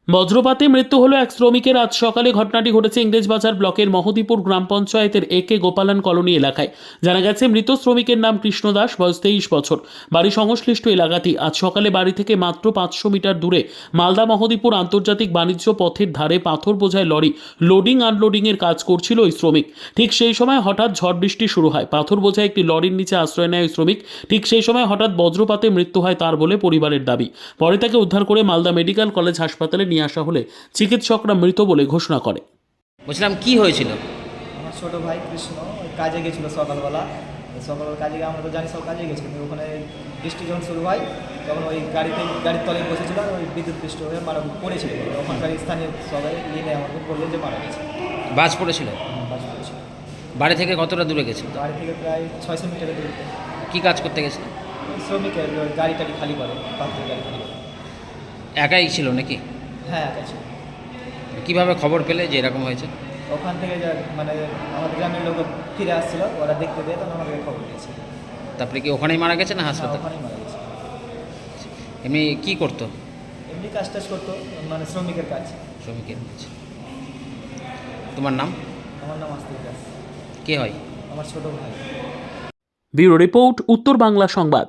বজ্রপাতে মৃত্যু হলো এক শ্রমিকের। আজ সকালে ঘটনাটি ঘটেছে ইংরেজবাজার ব্লকের মহদীপুর গ্রাম পঞ্চায়েতের একে গোপালন কলোনি এলাকায়। জানা গেছে মৃত শ্রমিকের নাম কৃষ্ণ দাস, বয়স 23 বছর। বাড়ি সংশ্লিষ্ট এলাকাটি। আজ সকালে বাড়ি থেকে মাত্র 500 মিটার দূরে মালদা মহদীপুর আন্তর্জাতিক বাণিজ্য পথের ধারে পাথর বোঝাই লরি লোডিং আনলোডিং এর কাজ করছিল ওই শ্রমিক। ঠিক সেই সময় হঠাৎ ঝড় বৃষ্টি শুরু হয়। পাথর বোঝাই একটি লরির নিচে আশ্রয় নেয় ওই শ্রমিক। ঠিক সেই সময় হঠাৎ বজ্রপাতে মৃত্যু হয় তার বলে পরিবারের দাবি। পরে তাকে উদ্ধার করে মালদা মেডিকেল কলেজ হাসপাতালে নিয়ে আসা হলে চিকিৎসকরা মৃত বলে ঘোষণা করে। বলছিলাম কি হয়েছিল? আমার ছোটো ভাই কৃষ্ণ ওই কাজে গেছিলো সকালবেলা। কাজে আমরা তো জানি সব কাজে গেছিলো, কিন্তু ওখানে বৃষ্টি যখন শুরু হয় তখন ওই গাড়ির তলায় বসেছিল আর ওই বিদ্যুৎ বৃষ্টি হয়ে পড়েছিল। ওখানকার স্থানীয় সবাই নিয়ে নেয় আমাকে, বললেন যে মারা গেছে। বাজ পড়েছিল? বাস পড়েছিল। বাড়ি থেকে কতটা দূরে গেছিল? বাড়ি থেকে প্রায় 600 মিটারের দূরত্বে। কি কাজ করতে গেছিল? শ্রমিকের গাড়ি টাড়ি খালি করে, পাথরের গাড়ি খালি করে। একাই ছিল নাকি? হ্যাঁ, একা ছিল। কিভাবে খবর পেলে যে এরকম হয়েছে? ওখান থেকে মানে আমাদের গ্রামের লোক ফিরে আসছিল, ওরা দেখতে পেয়ে তখন আমাদেরকে খবর দিয়েছে। তারপরে কি ওখানেই মারা গেছে না হ্যাঁ, হাসপাতাল? ওখানেই মারা গেছে। এমনি কি করতো? এমনি কাজ টাজ করতো, মানে শ্রমিকের কাজ। শ্রমিকের কাজ। তোমার নাম? আমার নাম আস্তিক দাস। কে হয়? আমার ছোটো ভাই। ব্যুরো রিপোর্ট, উত্তর বাংলা সংবাদ।